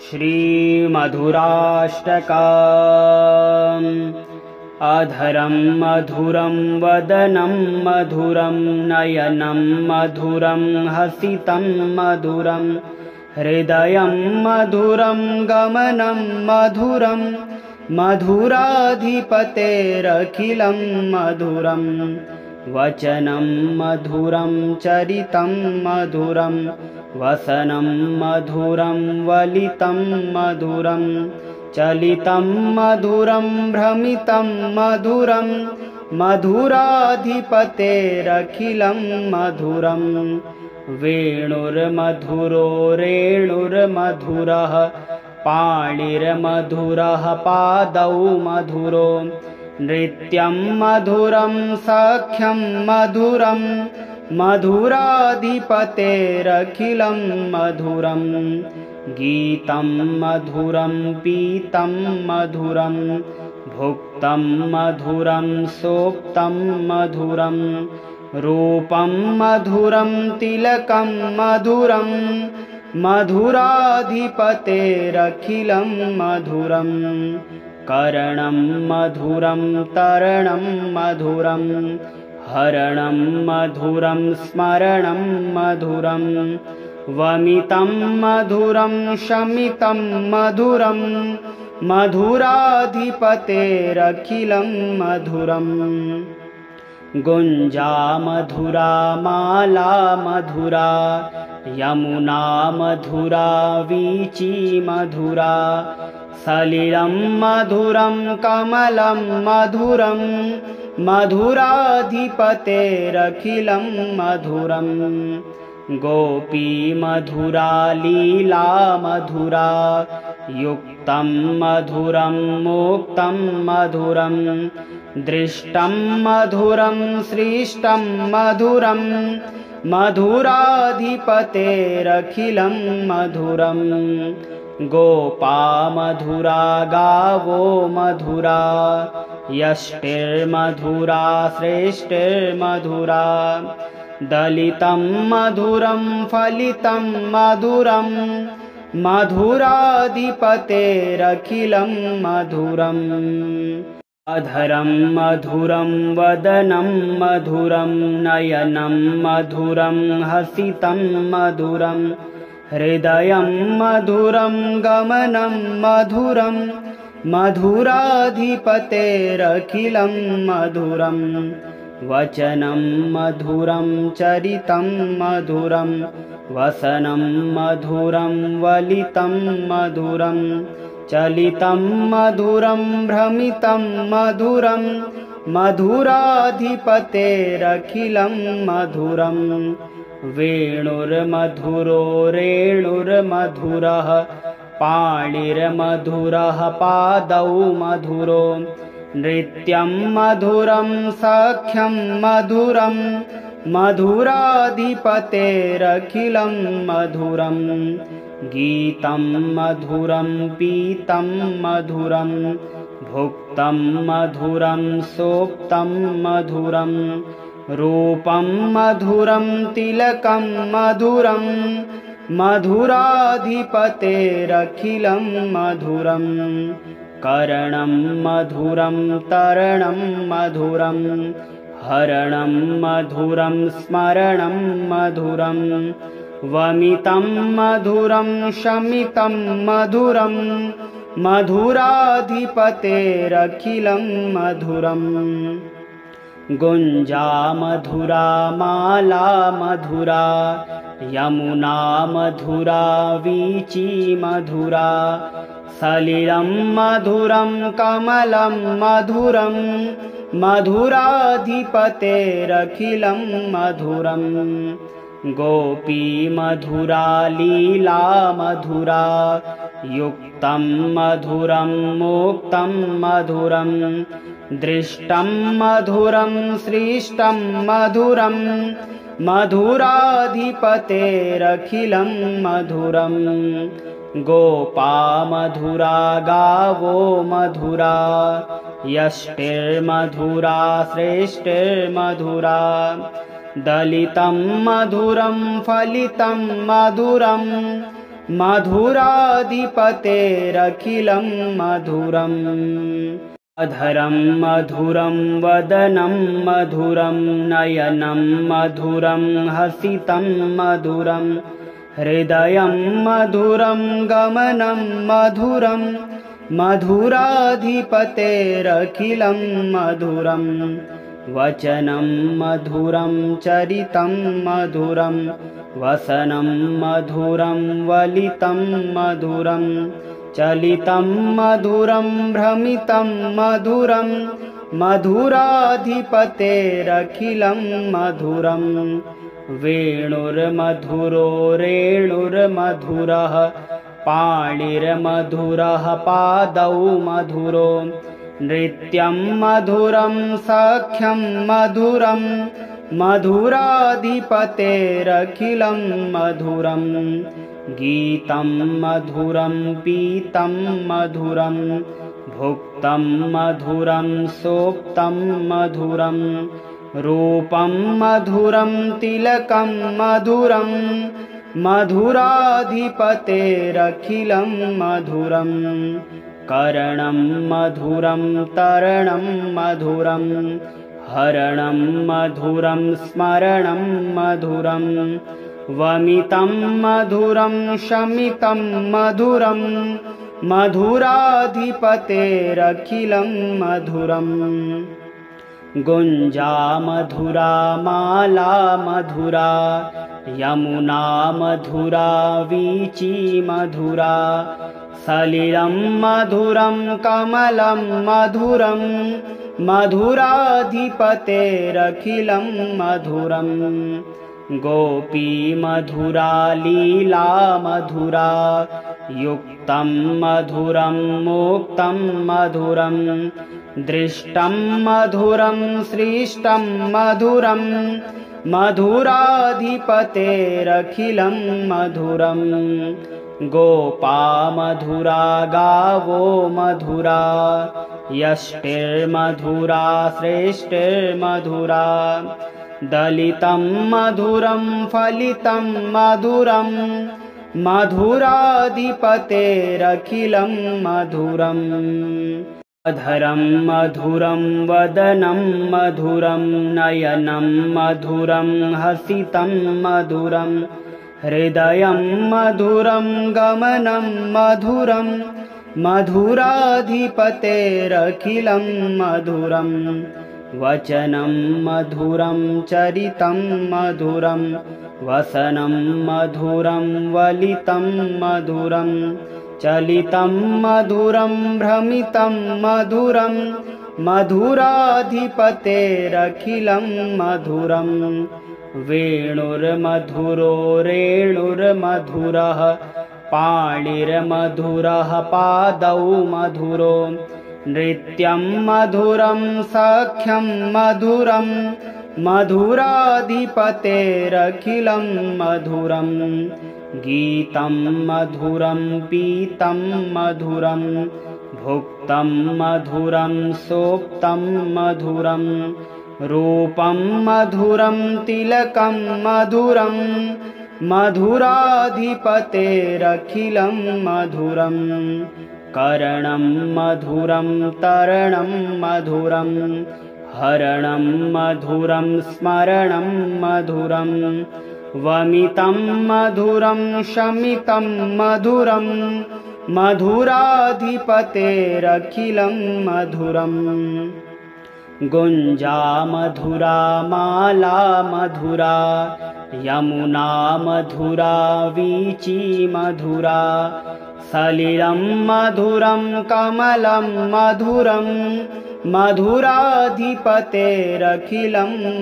श्रीमधुराष्टकम्। अधरं मधुरं वदनं मधुरं नयनं मधुरं हसितं मधुरं हृदयं मधुरं गमनं मधुरं मधुराधिपतेरखिलं मधुरं वचनं मधुरं चरितं मधुरं वसनं मधुरं वलितं मधुरं चलितं मधुरं भ्रमितं मधुरं मधुराधिपतेरखिलं मधुरं वेणुर्मधुरो रेणुर्मधुरः पाणिर्मधुरः पादौ मधुरो नृत्यं मधुरं सख्यं मधुरं मधुराधिपतेरखिलं मधुरं गीतं मधुरं पीतं मधुरं भुक्तं मधुरं सोक्तं मधुरं रूपं मधुरं तिलकं मधुरं मधुराधिपतेरखिलं मधुरं करणं मधुरं तरणं मधुरं हरणं मधुरं स्मरणं मधुरं वमितं मधुरं शमितं मधुरं मधुराधिपतेरखिलं मधुरं गुञ्जा मधुरा माला मधुरा यमुना मधुरा वीची मधुरा सलिलं मधुरं कमलं मधुरं मधुराधिपतेरखिलं मधुरं गोपी मधुरा लीला मधुरा युक्तं मधुरं मोक्तं मधुरं दृष्टं मधुरं सृष्टं मधुरं मधुराधिपतेरखिलं मधुरं गोपा मधुरा गावो मधुरा यष्टिर्मधुरा श्रेष्ठिर्मधुरा दलितं मधुरं फलितं मधुरं मधुराधिपतेरखिलं मधुरम् अधरं मधुरं वदनं मधुरं नयनं मधुरं हसितं मधुरं हृदयं मधुरं गमनं मधुरं मधुराधिपतेरखिलं मधुरं वचनं मधुरं चरितं मधुरं वसनं मधुरं वलितं मधुरं चलितं मधुरं भ्रमितं मधुरं मधुराधिपतेरखिलं मधुरं वेणुर्मधुरो रेणुर्मधुरः पाणिर्मधुरः पादौ मधुरो नृत्यं मधुरं सख्यं मधुरं मधुराधिपतेरखिलं मधुरं गीतं मधुरं पीतं मधुरं भुक्तं मधुरं सोक्तं मधुरं रूपं मधुरं तिलकं मधुरं मधुराधिपतेरखिलं मधुरं करणं मधुरं तरणं मधुरं हरणं मधुरं स्मरणं मधुरं वमितं मधुरं शमितं मधुरं मधुराधिपतेरखिलं मधुरं गुञ्जा मधुरा माला मधुरा यमुना मधुरा वीची मधुरा सलिलं मधुरं कमलं मधुरं मधुराधिपतेरखिलं मधुरं गोपी मधुरा लीला मधुरा युक्तं मधुरं मोक्तं मधुरं दृष्टं मधुरं सृष्टं मधुरं मधुराधिपतेरखिलं मधुरं गोपा मधुरा गावो मधुरा यष्टिर्मधुरा श्रेष्ठिर्मधुरा दलितं मधुरं फलितं मधुरं मधुराधिपतेरखिलं मधुरम् अधरं मधुरं वदनं मधुरं नयनं मधुरं हसितं मधुरं हृदयं मधुरं गमनं मधुरं मधुराधिपतेरखिलं मधुरं वचनं मधुरं चरितं मधुरं वसनं मधुरं वलितं मधुरं चलितं मधुरं भ्रमितं मधुरं मधुराधिपतेरखिलं मधुरं वेणुर्मधुरो रेणुर्मधुरः पाणिर्मधुरः पादौ मधुरो नृत्यं मधुरं सख्यं मधुरं मधुराधिपतेरखिलं मधुरं गीतं मधुरं पीतं मधुरं भुक्तं मधुरं सोक्तं मधुरं रूपं मधुरं तिलकं मधुरं मधुराधिपतेरखिलं मधुरं करणं मधुरं तरणं मधुरं हरणं मधुरं स्मरणं मधुरं वमितं मधुरं शमितं मधुरं मधुराधिपतेरखिलं मधुरम् गुञ्जा मधुरा माला मधुरा यमुना मधुरा वीची मधुरा सलिलं मधुरं कमलं मधुरं मधुराधिपतेरखिलं मधुरं गोपी मधुरा लीला मधुरा युक्तं मधुरं मोक्तं मधुरं दृष्टं मधुरं सृष्टं मधुरं मधुराधिपतेरखिलं मधुरं गोपा मधुरा गावो मधुरा यष्टिर्मधुरा श्रेष्ठिर्मधुरा दलितं मधुरं फलितं मधुरं मधुराधिपतेरखिलं मधुरम् अधरं मधुरं वदनं मधुरं नयनं मधुरं हसितं मधुरं हृदयं मधुरं गमनं मधुरं मधुराधिपतेरखिलं मधुरं वचनं मधुरं चरितं मधुरं वसनं मधुरं वलितं मधुरं चलितं मधुरं भ्रमितं मधुरं मधुराधिपतेरखिलं मधुरं वेणुर्मधुरो रेणुर्मधुरः पाणिर्मधुरः पादौ मधुरो नृत्यं मधुरं सख्यं मधुरं मधुराधिपतेरखिलं मधुरं गीतं मधुरं पीतं मधुरं भुक्तं मधुरं सोक्तं मधुरं रूपं मधुरं तिलकं मधुरं मधुराधिपतेरखिलं मधुरं करणं मधुरं तरणं मधुरं हरणं मधुरं स्मरणं मधुरं वमितं मधुरं शमितं मधुरं मधुराधिपतेरखिलं मधुरम् गुञ्जा मधुरा माला मधुरा यमुना मधुरा वीची मधुरा सलिलं मधुरं कमलं मधुरं मधुराधिपतेरखिलं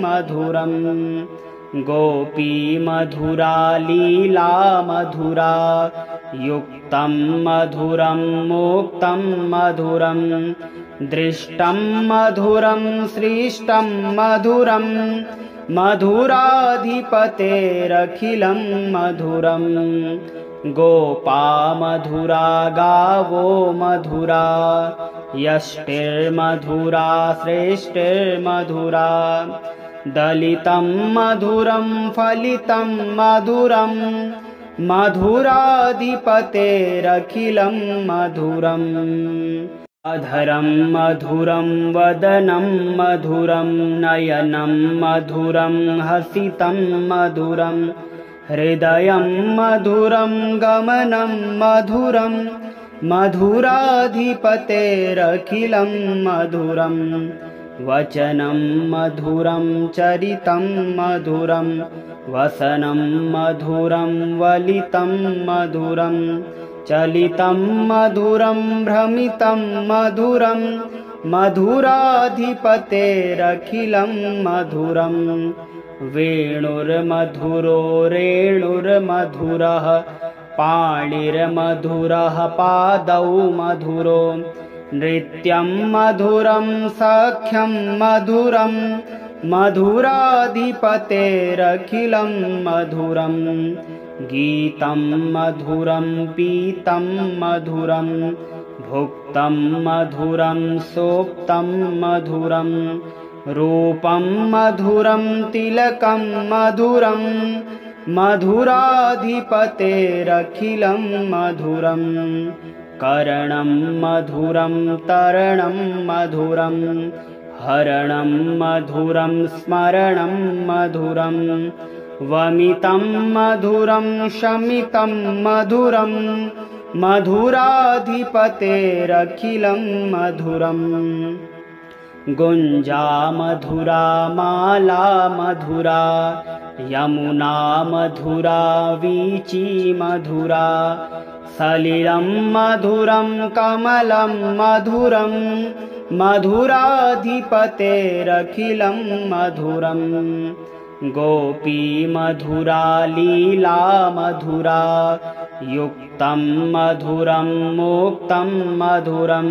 मधुरं गोपी मधुरा लीला मधुरा युक्तं मधुरं मोक्तं मधुरं दृष्टं मधुरं सृष्टं मधुरं मधुराधिपतेरखिलं मधुरं गोपा मधुरा गावो मधुरा यष्टिर्मधुरा श्रेष्ठिर्मधुरा दलितं मधुरं फलितं मधुरं मधुराधिपतेरखिलं मधुरम् अधरं मधुरं वदनं मधुरं नयनं मधुरं हसितं मधुरं हृदयं मधुरं गमनं मधुरं मधुराधिपतेरखिलं मधुरम् वचनं मधुरं चरितं मधुरं वसनं मधुरं वलितं मधुरं चलितं मधुरं भ्रमितं मधुरं मधुराधिपतेरखिलं मधुरम् वेणुर्मधुरो रेणुर्मधुरः पाणिर्मधुरः पादौ मधुरो नृत्यं मधुरं सख्यं मधुरं मधुराधिपतेरखिलं मधुरं गीतं मधुरं पीतं मधुरं भुक्तं मधुरं सोक्तं मधुरं रूपं मधुरं तिलकं मधुरं मधुराधिपतेरखिलं मधुरम् करणं मधुरं तरणं मधुरं हरणं मधुरं स्मरणं मधुरं वमितं मधुरं शमितं मधुरं मधुराधिपतेरखिलं मधुरम् गुञ्जा मधुरा माला मधुरा यमुना मधुरा वीची मधुरा सलिलं मधुरं कमलं मधुरं मधुराधिपतेरखिलं मधुरं गोपी मधुरा लीला मधुरा युक्तं मधुरं मोक्तं मधुरं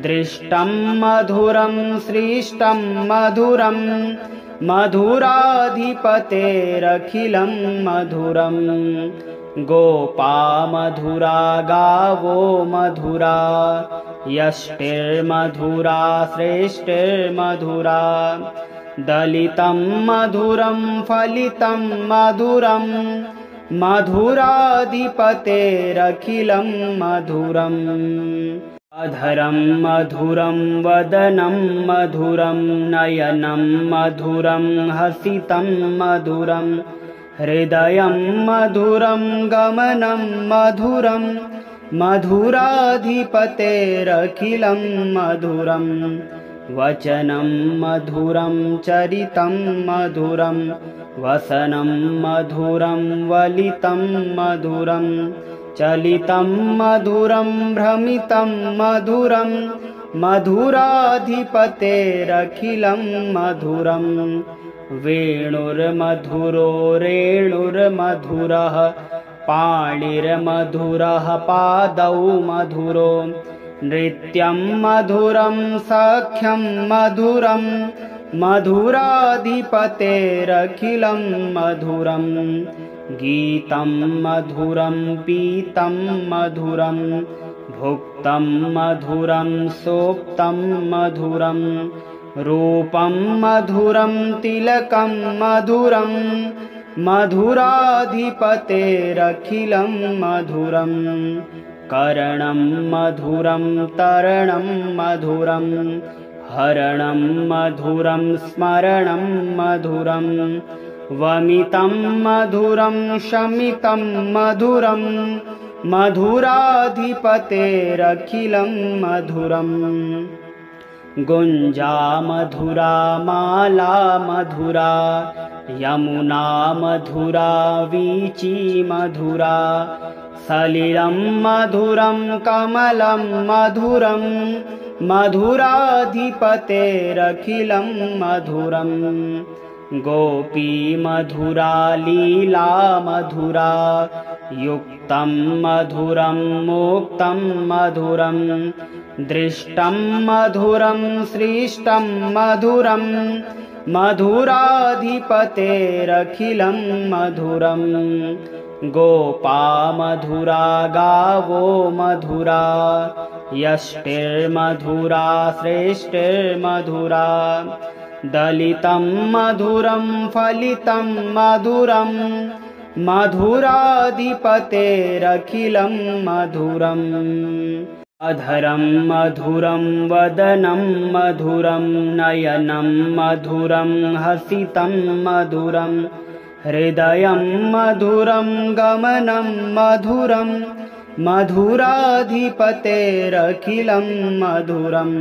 दृष्टं मधुरं सृष्टं मधुरं मधुराधिपतेरखिलं मधुरं गोपा मधुरा गावो मधुरा यष्टिर्मधुरा श्रेष्ठिर्मधुरा दलितं मधुरं फलितं मधुरं मधुराधिपतेरखिलं मधुरम् अधरं मधुरं वदनं मधुरं नयनं मधुरं हसितं मधुरं हृदयं मधुरं गमनं मधुरं मधुराधिपतेरखिलं मधुरं वचनं मधुरं चरितं मधुरं वसनं मधुरं वलितं मधुरं चलितं मधुरं भ्रमितं मधुरं मधुराधिपतेरखिलं मधुरम् वेणुर्मधुरो रेणुर्मधुरः पाणिर्मधुरः पादौ मधुरो नृत्यं मधुरं सख्यं मधुरं मधुराधिपतेरखिलं मधुरं गीतं मधुरं पीतं मधुरं भुक्तं मधुरं सोक्तं मधुरं रूपं मधुरं तिलकं मधुरं मधुराधिपतेरखिलं मधुरं करणं मधुरं तरणं मधुरं हरणं मधुरं स्मरणं मधुरं वमितं मधुरं शमितं मधुरं मधुराधिपतेरखिलं मधुरम् गुञ्जा मधुरा माला मधुरा यमुना मधुरा वीची मधुरा सलिलं मधुरं कमलं मधुरं मधुराधिपतेरखिलं मधुरं गोपी मधुरा लीला मधुरा युक्तं मधुरं मोक्तं मधुरं दृष्टं मधुरं सृष्टं मधुरं मधुराधिपतेरखिलं मधुरं गोपा मधुरा गावो मधुरा यष्टिर्मधुरा श्रेष्ठिर्मधुरा दलितं मधुरं फलितं मधुरं मधुराधिपतेरखिलं मधुरम् अधरं मधुरं वदनं मधुरं नयनं मधुरं हसितं मधुरं हृदयं मधुरं गमनं मधुरं मधुराधिपतेरखिलं मधुरं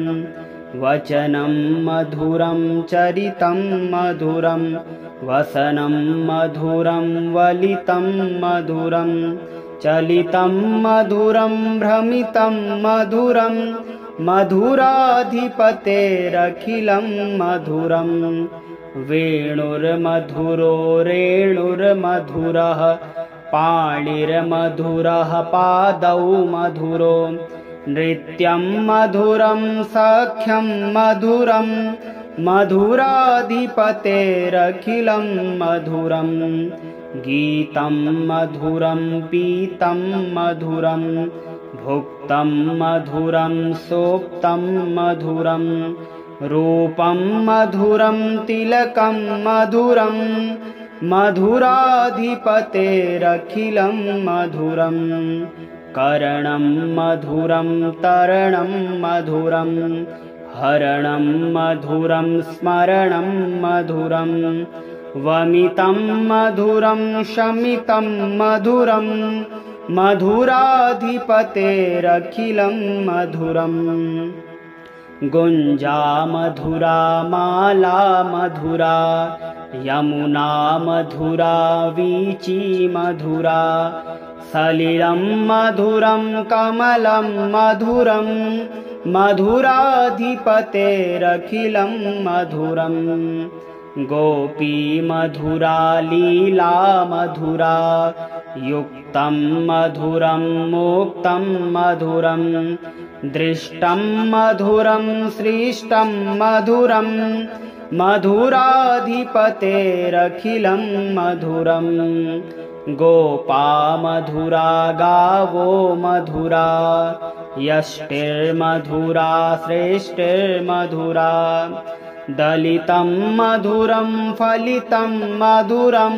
वचनं मधुरं चरितं मधुरं वसनं मधुरं वलितं मधुरं चलितं मधुरं भ्रमितं मधुरं मधुराधिपतेरखिलं मधुरं वेणुर्मधुरो रेणुर्मधुरः पाणिर्मधुरः पादौ मधुरो नृत्यं मधुरं सख्यं मधुरं मधुराधिपतेरखिलं मधुरं गीतं मधुरं पीतं मधुरं भुक्तं मधुरं सोक्तं मधुरं रूपं मधुरं तिलकं मधुरं मधुराधिपतेरखिलं मधुरं करणं मधुरं तरणं मधुरं हरणं मधुरं स्मरणं मधुरं वमितं मधुरं शमितं मधुरं मधुराधिपतेरखिलं मधुरं गुञ्जा मधुरा माला मधुरा यमुना मधुरा वीची मधुरा सलिलं मधुरं कमलं मधुरं मधुराधिपतेरखिलं मधुरं गोपी मधुरा लीला मधुरा युक्तं मधुरं मोक्तं मधुरं दृष्टं मधुरं सृष्टं मधुरं मधुराधिपतेरखिलं मधुरं गोपा मधुरा गावो मधुरा यष्टिर्मधुरा श्रेष्ठिर्मधुरा दलितं मधुरं फलितं मधुरं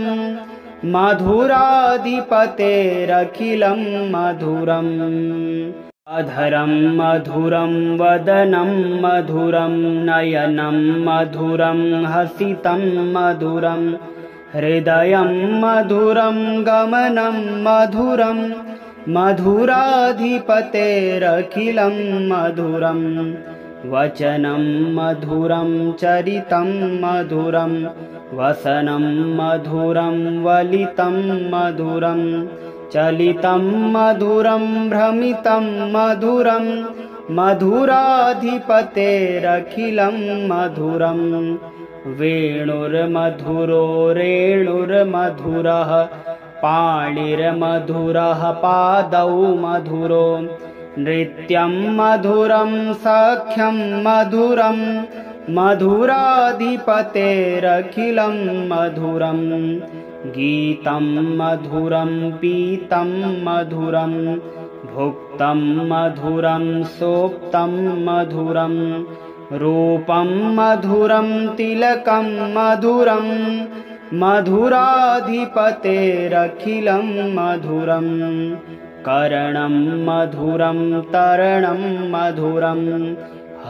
मधुराधिपतेरखिलं मधुरम् अधरं मधुरं वदनं मधुरं नयनं मधुरं हसितं मधुरं हृदयं मधुरं गमनं मधुरं मधुराधिपतेरखिलं मधुरं वचनं मधुरं चरितं मधुरं वसनं मधुरं वलितं मधुरं चलितं मधुरं भ्रमितं मधुरं मधुराधिपतेरखिलं मधुरं वेणुर्मधुरो रेणुर्मधुरः पाणिर्मधुरः पादौ मधुरो नृत्यं मधुरं सख्यं मधुरं मधुराधिपतेरखिलं मधुरं गीतं मधुरं पीतं मधुरं भुक्तं मधुरं सोक्तं मधुरं रूपं मधुरं तिलकं मधुरं मधुराधिपतेरखिलं मधुरं करणं मधुरं तरणं मधुरं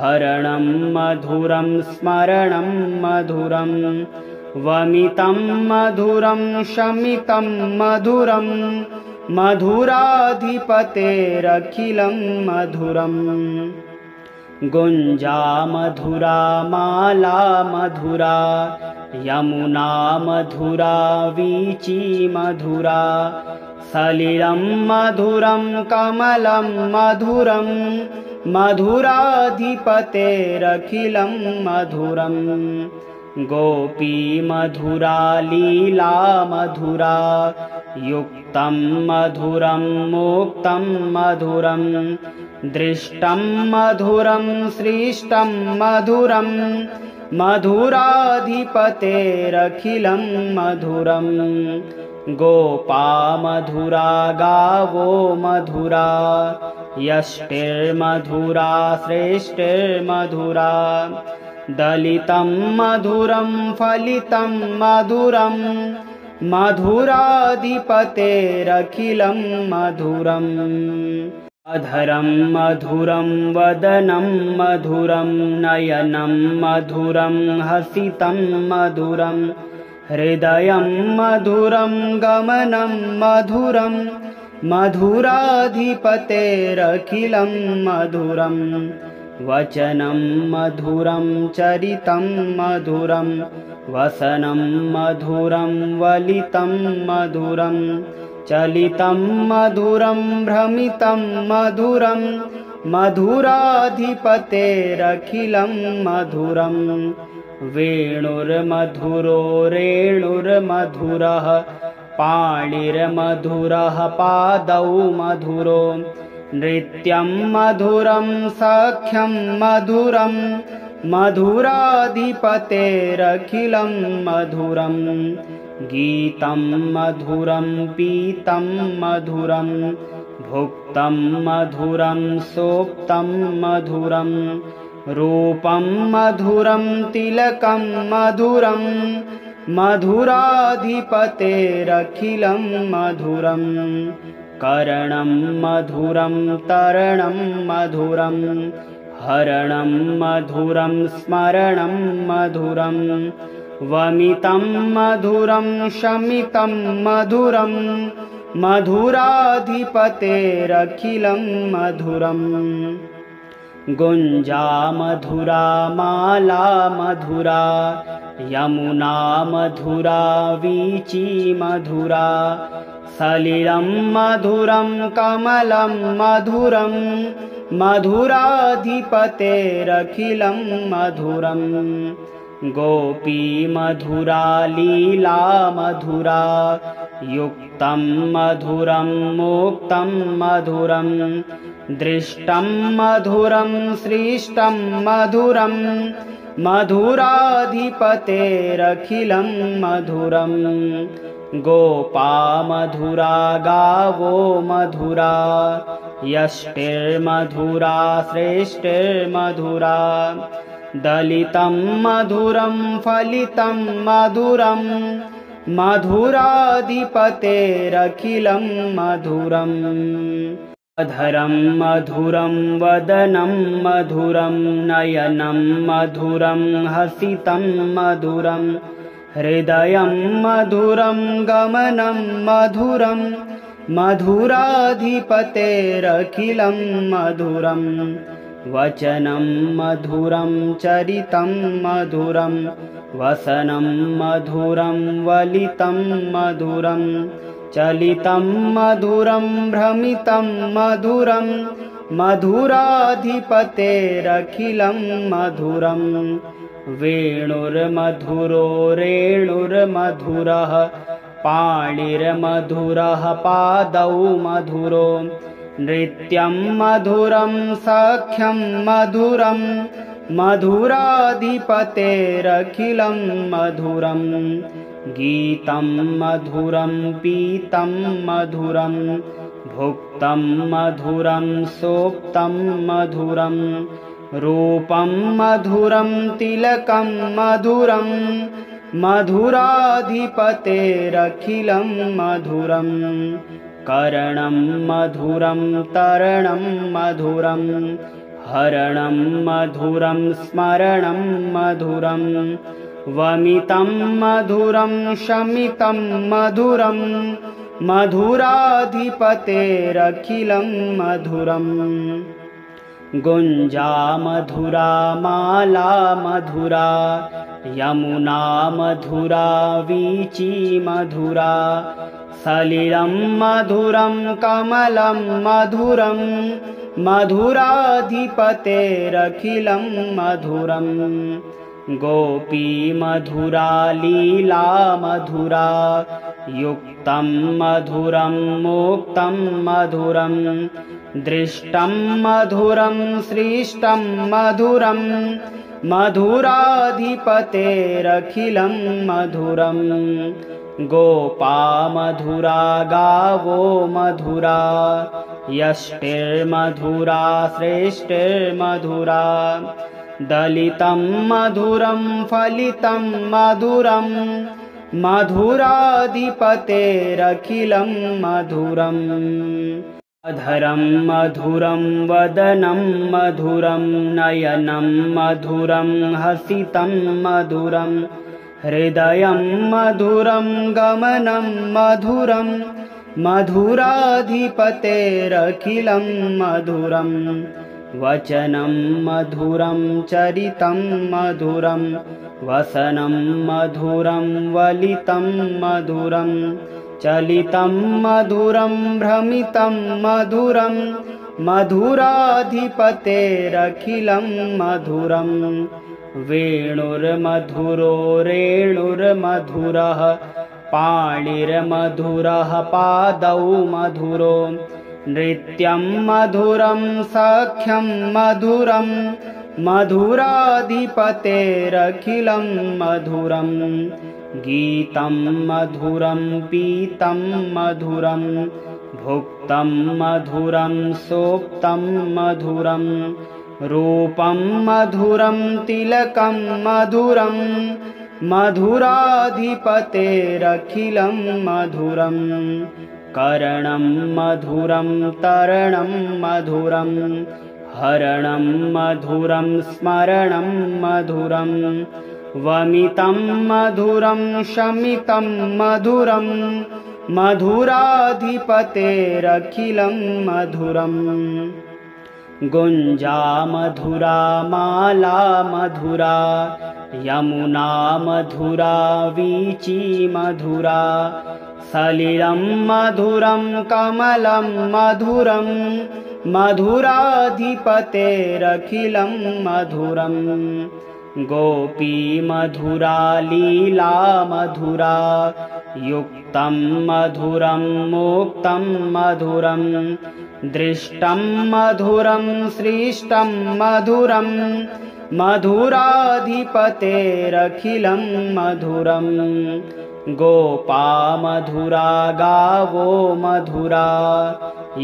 हरणं मधुरं स्मरणं मधुरं वमितं मधुरं शमितं मधुरं मधुराधिपतेरखिलं मधुरं गुञ्जा मधुरा माला मधुरा यमुना मधुरा वीची मधुरा सलिलं मधुरं कमलं मधुरं मधुराधिपतेरखिलं मधुरं गोपी मधुरा लीला मधुरा युक्तं मधुरं मोक्तं मधुरं दृष्टं मधुरं सृष्टं मधुरं मधुराधिपतेरखिलं मधुरं गोपा मधुरा गावो मधुरा यष्टिर्मधुरा श्रेष्ठिर्मधुरा दलितं मधुरं फलितं मधुरं मधुराधिपतेरखिलं मधुरम् अधरं मधुरं वदनं मधुरं नयनं मधुरं हसितं मधुरं हृदयं मधुरं गमनं मधुरं मधुराधिपतेरखिलं मधुरं वचनं मधुरं चरितं मधुरं वसनं मधुरं वलितं मधुरं चलितं मधुरं भ्रमितं मधुरं मधुराधिपतेरखिलं मधुरं वेणुर्मधुरो रेणुर्मधुरः पाणिर्मधुरः पादौ मधुरो नृत्यं मधुरं सख्यं मधुरं मधुराधिपतेरखिलं मधुरं गीतं मधुरं पीतं मधुरं भुक्तं मधुरं सोक्तं मधुरं रूपं मधुरं तिलकं मधुरं मधुराधिपतेरखिलं मधुरं करणं मधुरं तरणं मधुरं हरणं मधुरं स्मरणं मधुरं वमितं मधुरं शमितं मधुरं मधुराधिपतेरखिलं मधुरम् गुञ्जा मधुरा माला मधुरा यमुना मधुरा वीची मधुरा सलिलं मधुरं कमलं मधुरं मधुराधिपतेरखिलं मधुरं गोपी मधुरा लीला मधुरा युक्तं मधुरं मोक्तं मधुरं दृष्टं मधुरं सृष्टं मधुरं मधुराधिपतेरखिलं मधुरं गोपा मधुरा गावो मधुरा यष्टिर्मधुरा श्रेष्ठिर्मधुरा दलितं मधुरं फलितं मधुरं मधुराधिपतेरखिलं मधुरम् अधरं मधुरं वदनं मधुरं नयनं मधुरं हसितं मधुरं हृदयं मधुरं गमनं मधुरं मधुराधिपतेरखिलं मधुरं वचनं मधुरं चरितं मधुरं वसनं मधुरं वलितं मधुरं चलितं मधुरं भ्रमितं मधुरं मधुराधिपतेरखिलं मधुरं वेणुर्मधुरो रेणुर्मधुरः पाणिर्मधुरः पादौ मधुरो नृत्यं मधुरं सख्यं मधुरं मधुराधिपतेरखिलं मधुरं गीतं मधुरं पीतं मधुरं भुक्तं मधुरं सोक्तं मधुरं रूपं मधुरं तिलकं मधुरं मधुराधिपतेरखिलं मधुरं करणं मधुरं तरणं मधुरं हरणं मधुरं स्मरणं मधुरं वमितं मधुरं शमितं मधुरं मधुराधिपतेरखिलं मधुरम् गुञ्जा मधुरा माला मधुरा यमुना मधुरा वीची मधुरा सलिलं मधुरं कमलं मधुरं मधुराधिपतेरखिलं मधुरं गोपी मधुरा लीला मधुरा युक्तं मधुरं मोक्तं मधुरं दृष्टं मधुरं सृष्टं मधुरं मधुराधिपतेरखिलं मधुरं गोपा मधुरा गावो मधुरा यष्टिर्मधुरा श्रेष्ठिर्मधुरा दलितं मधुरं फलितं मधुरं मधुराधिपतेरखिलं मधुरम् अधरं मधुरं वदनं मधुरं नयनं मधुरं हसितं मधुरं हृदयं मधुरं गमनं मधुरं मधुराधिपतेरखिलं मधुरम् वचनं मधुरं चरितं मधुरं वसनं मधुरं वलितं मधुरं चलितं मधुरं भ्रमितं मधुरं मधुराधिपतेरखिलं मधुरम् वेणुर्मधुरो रेणुर्मधुरः पाणिर्मधुरः पादौ मधुरो नृत्यं मधुरं सख्यं मधुरं मधुराधिपतेरखिलं मधुरं गीतं मधुरं पीतं मधुरं भुक्तं मधुरं सोक्तं मधुरं रूपं मधुरं तिलकं मधुरं मधुराधिपतेरखिलं मधुरम् करणं मधुरं तरणं मधुरं हरणं मधुरं स्मरणं मधुरं वमितं मधुरं शमितं मधुरं मधुराधिपतेरखिलं मधुरम् गुञ्जा मधुरा माला मधुरा यमुना मधुरा वीची मधुरा सलिलं मधुरं कमलं मधुरं मधुराधिपतेरखिलं मधुरं गोपी मधुरा लीला मधुरा युक्तं मधुरं मोक्तं मधुरं दृष्टं मधुरं सृष्टं मधुरं मधुराधिपतेरखिलं मधुरं गोपा मधुरा गावो मधुरा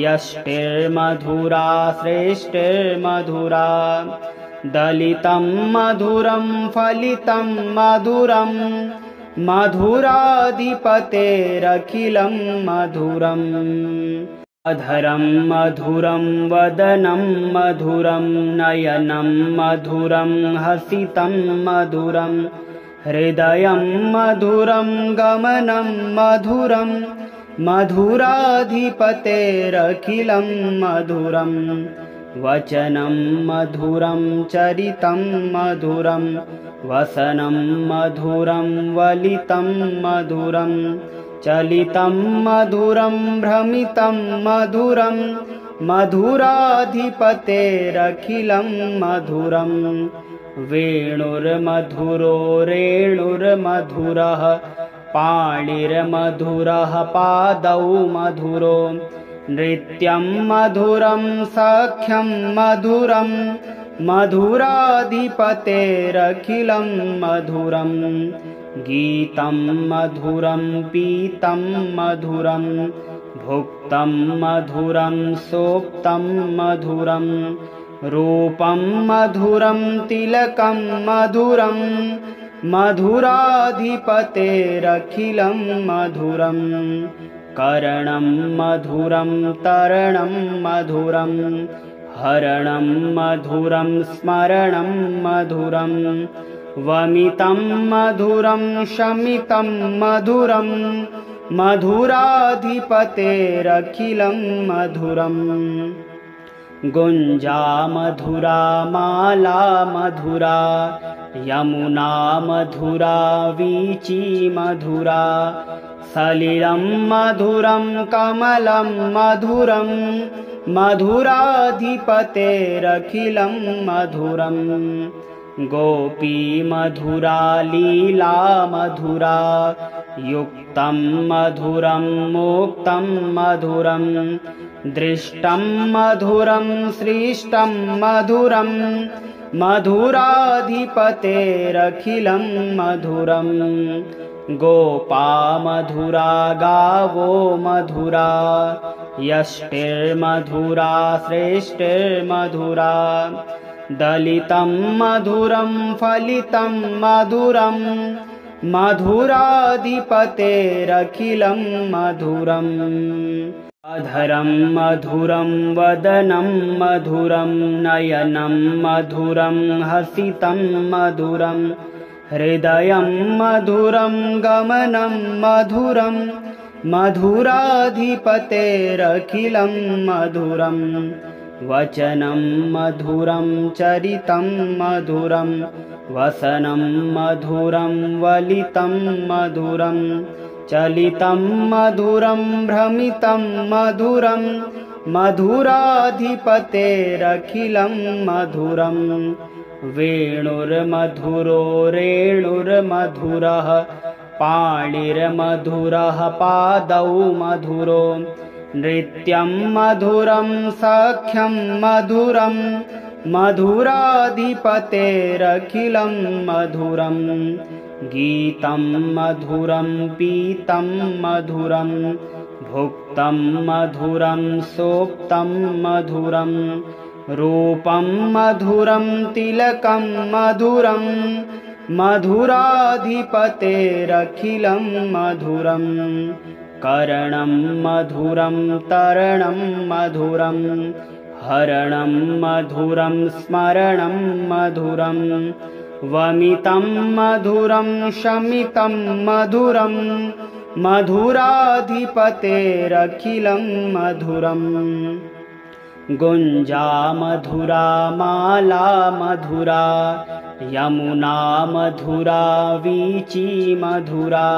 यष्टिर्मधुरा श्रेष्ठिर्मधुरा दलितं मधुरं फलितं मधुरं मधुराधिपतेरखिलं मधुरम् अधरं मधुरं वदनं मधुरं नयनं मधुरं हसितं मधुरं हृदयं मधुरं गमनं मधुरं मधुराधिपतेरखिलं मधुरं वचनं मधुरं चरितं मधुरं वसनं मधुरं वलितं मधुरं चलितं मधुरं भ्रमितं मधुरं मधुराधिपतेरखिलं मधुरं वेणुर्मधुरो रेणुर्मधुरः पाणिर्मधुरः पादौ मधुरो नृत्यं मधुरं सख्यं मधुरं मधुराधिपतेरखिलं मधुरं गीतं मधुरं पीतं मधुरं भुक्तं मधुरं सोक्तं मधुरं रूपं मधुरं तिलकं मधुरं मधुराधिपतेरखिलं मधुरं करणं मधुरं तरणं मधुरं हरणं मधुरं स्मरणं मधुरं वमितं मधुरं शमितं मधुरं मधुराधिपतेरखिलं मधुरम् गुञ्जा मधुरा माला मधुरा यमुना मधुरा वीची मधुरा सलिलं मधुरं कमलं मधुरं मधुराधिपतेरखिलं मधुरं गोपी मधुरा लीला मधुरा युक्तं मधुरं मोक्तं मधुरं दृष्टं मधुरं सृष्टं मधुरं मधुराधिपतेरखिलं मधुरं गोपा मधुरा गावो मधुरा यष्टिर्मधुरा श्रेष्ठिर्मधुरा दलितं मधुरं फलितं मधुरं मधुराधिपतेरखिलं मधुरम् अधरं मधुरं वदनं मधुरं नयनं मधुरं हसितं मधुरं हृदयं मधुरं गमनं मधुरं मधुराधिपतेरखिलं मधुरं वचनं मधुरं चरितं मधुरं वसनं मधुरं वलितं मधुरं चलितं मधुरं भ्रमितं मधुरं मधुराधिपतेरखिलं मधुरं वेणुर्मधुरो रेणुर्मधुरः पाणिर्मधुरः पादौ मधुरो नृत्यं मधुरं सख्यं मधुरं मधुराधिपतेरखिलं मधुरं गीतं मधुरं पीतं मधुरं भुक्तं मधुरं सोक्तं मधुरं रूपं मधुरं तिलकं मधुरं मधुराधिपतेरखिलं मधुरं करणं मधुरं तरणं मधुरं हरणं मधुरं स्मरणं मधुरं वमितं मधुरं शमितं मधुरं मधुराधिपतेरखिलं मधुरं गुञ्जा मधुरा माला मधुरा यमुना मधुरा वीची मधुरा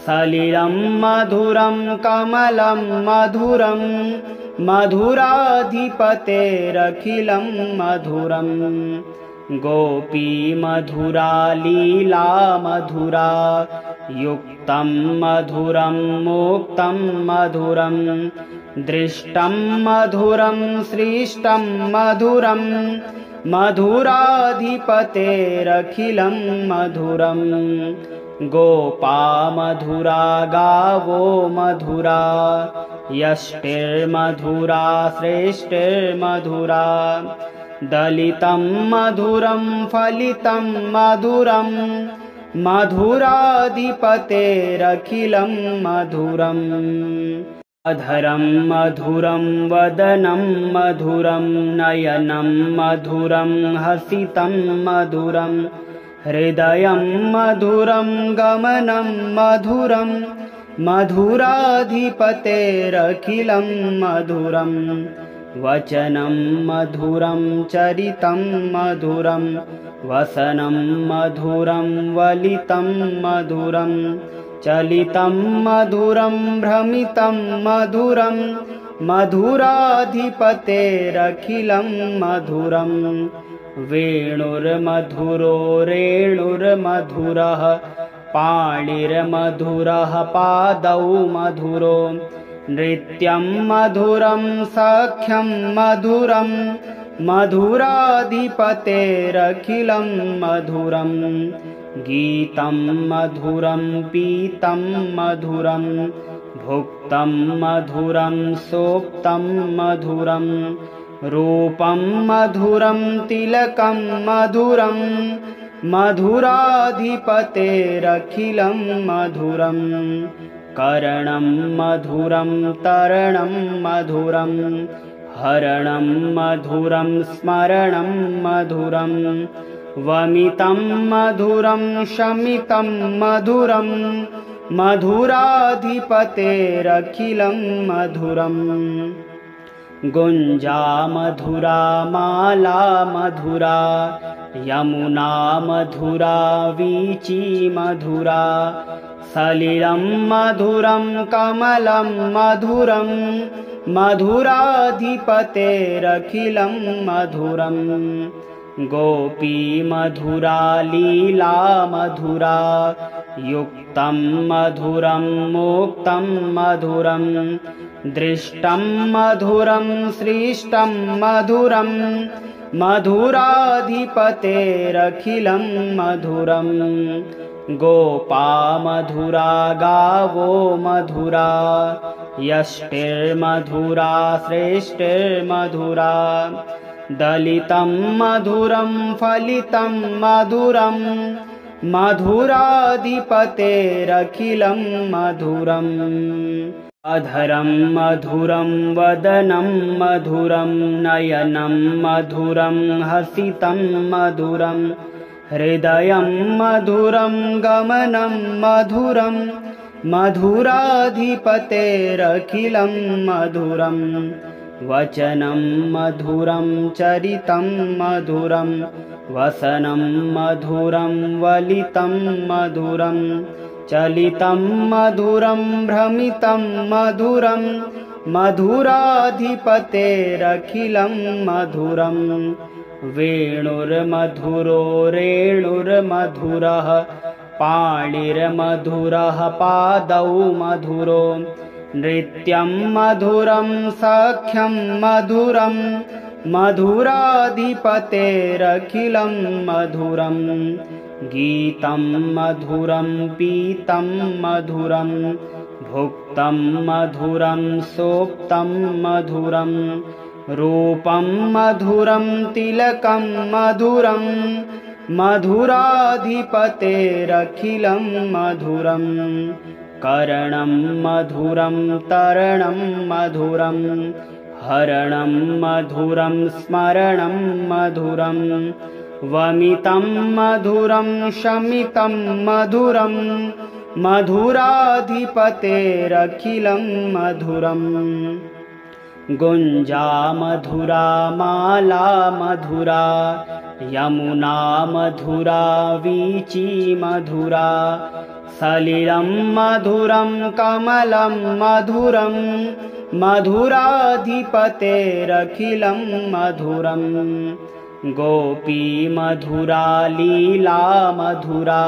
सलिलं मधुरं कमलं मधुरं मधुराधिपतेरखिलं मधुरं गोपी मधुरा लीला मधुरा युक्तं मधुरं मोक्तं मधुरं दृष्टं मधुरं सृष्टं मधुरं मधुराधिपतेरखिलं मधुरं गोपा मधुरा गावो मधुरा यष्टिर्मधुरा श्रेष्ठिर्मधुरा दलितं मधुरं फलितं मधुरं मधुराधिपतेरखिलं मधुरम् अधरं मधुरं वदनं मधुरं नयनं मधुरं हसितं मधुरं हृदयं मधुरं गमनं मधुरं मधुराधिपतेरखिलं मधुरं वचनं मधुरं चरितं मधुरं वसनं मधुरं वलितं मधुरं चलितं मधुरं भ्रमितं मधुरं मधुराधिपतेरखिलं मधुरं वेणुर्मधुरो रेणुर्मधुरः पाणिर्मधुरः पादौ मधुरो नृत्यं मधुरं सख्यं मधुरं मधुराधिपतेरखिलं मधुरं गीतं मधुरं पीतं मधुरं भुक्तं मधुरं सोक्तं मधुरं रूपं मधुरं तिलकं मधुरं मधुराधिपतेरखिलं मधुरं करणं मधुरं तरणं मधुरं हरणं मधुरं स्मरणं मधुरं वमितं मधुरं शमितं मधुरं मधुराधिपतेरखिलं मधुरं गुञ्जा मधुरा माला मधुरा यमुना मधुरा वीची मधुरा सलिलं मधुरं कमलं मधुरं मधुराधिपतेरखिलं मधुरं गोपी मधुरा लीला मधुरा युक्तं मधुरं मोक्तं मधुरं दृष्टं मधुरं सृष्टं मधुरं मधुराधिपतेरखिलं मधुरं गोपा मधुरा गावो मधुरा यष्टिर्मधुरा श्रेष्ठिर्मधुरा दलितं मधुरं फलितं मधुरं मधुराधिपतेरखिलं मधुरम् अधरं मधुरं वदनं मधुरं नयनं मधुरं हसितं मधुरं हृदयं मधुरं गमनं मधुरं मधुराधिपतेरखिलं मधुरं वचनं मधुरं चरितं मधुरं वसनं मधुरं वलितं मधुरं चलितं मधुरं भ्रमितं मधुरं मधुराधिपतेरखिलं मधुरं वेणुर्मधुरो रेणुर्मधुरः पाणिर्मधुरः पादौ मधुरो नृत्यं मधुरं सख्यं मधुरं मधुराधिपतेरखिलं मधुरं गीतं मधुरं पीतं मधुरं भुक्तं मधुरं सोक्तं मधुरं रूपं मधुरं तिलकं मधुरं मधुराधिपतेरखिलं मधुरं करणं मधुरं तरणं मधुरं हरणं मधुरं स्मरणं मधुरं वमितं मधुरं शमितं मधुरं मधुराधिपतेरखिलं मधुरम् गुञ्जा मधुरा माला मधुरा यमुना मधुरा वीची मधुरा सलिलं मधुरं कमलं मधुरं मधुराधिपतेरखिलं मधुरं गोपी मधुरा लीला मधुरा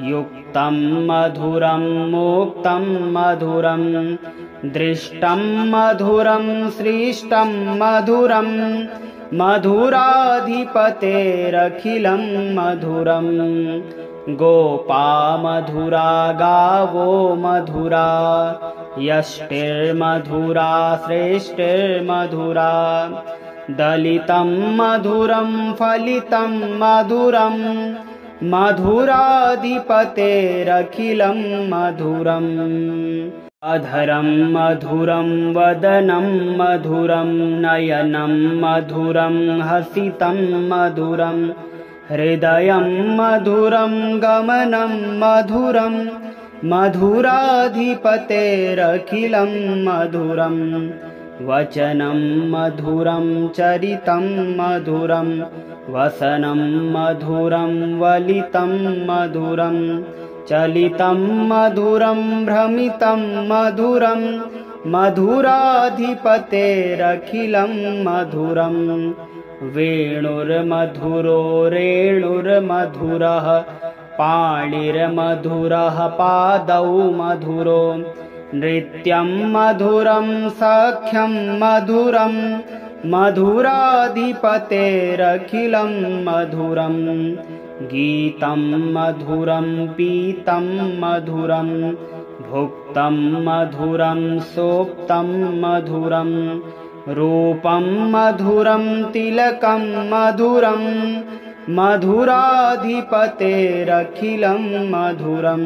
युक्तं मधुरं मोक्तं मधुरं दृष्टं मधुरं सृष्टं मधुरं मधुराधिपतेरखिलं मधुरं गोपा मधुरा गावो मधुरा यष्टिर्मधुरा श्रेष्ठिर्मधुरा दलितं मधुरं फलितं मधुरं मधुराधिपतेरखिलं मधुरम् अधरं मधुरं वदनं मधुरं नयनं मधुरं हसितं मधुरं हृदयं मधुरं गमनं मधुरं मधुराधिपतेरखिलं मधुरं वचनं मधुरं चरितं मधुरं वसनं मधुरं वलितं मधुरं चलितं मधुरं भ्रमितं मधुरं मधुराधिपतेरखिलं मधुरं वेणुर्मधुरो रेणुर्मधुरः पाणिर्मधुरः पादौ मधुरो नृत्यं मधुरं सख्यं मधुरं मधुराधिपतेरखिलं मधुरं गीतं मधुरं पीतं मधुरं भुक्तं मधुरं सोक्तं मधुरं रूपं मधुरं तिलकं मधुरं मधुराधिपतेरखिलं मधुरं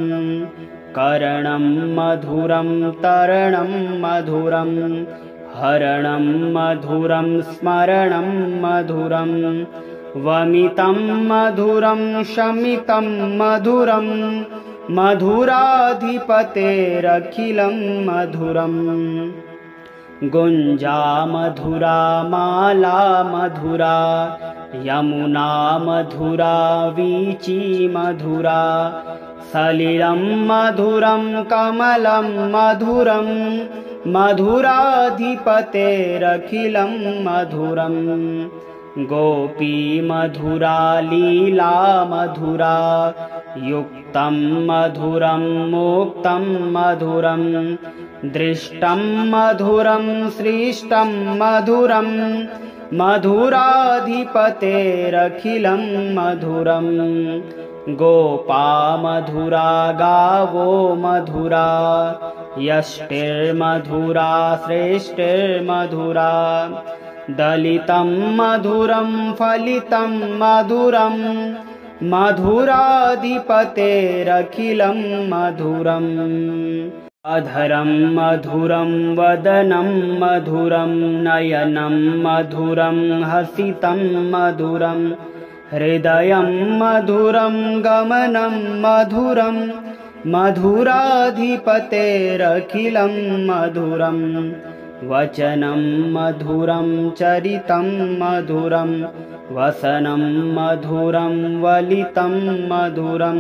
करणं मधुरं तरणं मधुरं हरणं मधुरं स्मरणं मधुरं वमितं मधुरं शमितं मधुरं मधुराधिपतेरखिलं मधुरम् गुञ्जा मधुरा माला मधुरा यमुना मधुरा वीची मधुरा सलिलं मधुरं कमलं मधुरं मधुराधिपतेरखिलं मधुरं गोपी मधुरा लीला मधुरा युक्तं मधुरं मोक्तं मधुरं दृष्टं मधुरं सृष्टं मधुरं मधुराधिपतेरखिलं मधुरं गोपा मधुरा गावो मधुरा यष्टिर्मधुरा श्रेष्ठिर्मधुरा दलितं मधुरं फलितं मधुरं मधुराधिपतेरखिलं मधुरम् अधरं मधुरं वदनं मधुरं नयनं मधुरं हसितं मधुरं हृदयं मधुरं गमनं मधुरं मधुराधिपतेरखिलं मधुरं वचनं मधुरं चरितं मधुरं वसनं मधुरं वलितं मधुरं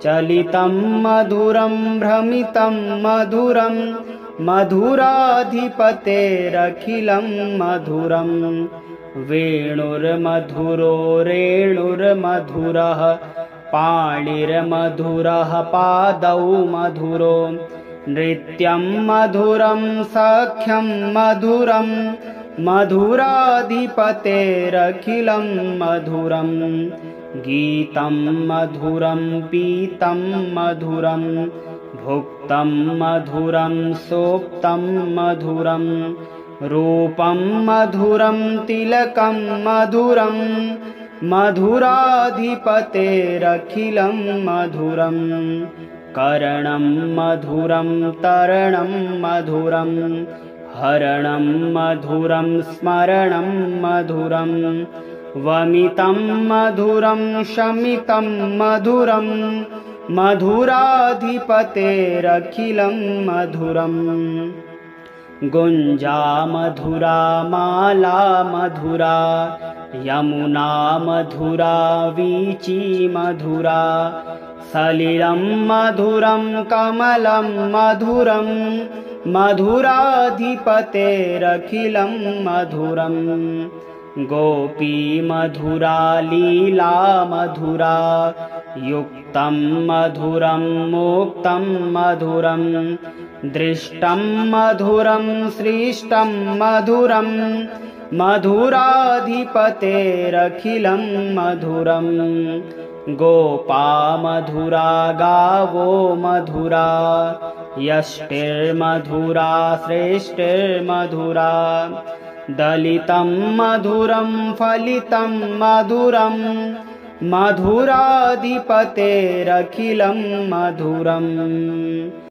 चलितं मधुरं भ्रमितं मधुरं मधुराधिपतेरखिलं मधुरं वेणुर्मधुरो रेणुर्मधुरः पाणिर्मधुरः पादौ मधुरो नृत्यं मधुरं सख्यं मधुरं मधुराधिपतेरखिलं मधुरं गीतं मधुरं पीतं मधुरं भुक्तं मधुरं सोक्तं मधुरं रूपं मधुरं तिलकं मधुरं मधुराधिपतेरखिलं मधुरं करणं मधुरं तरणं मधुरं हरणं मधुरं स्मरणं मधुरं वमितं मधुरं शमितं मधुरं मधुराधिपतेरखिलं मधुरं गुञ्जा मधुरा माला मधुरा यमुना मधुरा वीची मधुरा सलिलं मधुरं कमलं मधुरं मधुराधिपतेरखिलं मधुरं गोपी मधुरा लीला मधुरा युक्तं मधुरं मोक्तं मधुरं दृष्टं मधुरं सृष्टं मधुरं मधुराधिपतेरखिलं मधुरं गोपा मधुरा गावो मधुरा यष्टिर्मधुरा श्रेष्ठिर्मधुरा दलितं मधुरं फलितं मधुरं मधुराधिपतेरखिलं मधुरम्।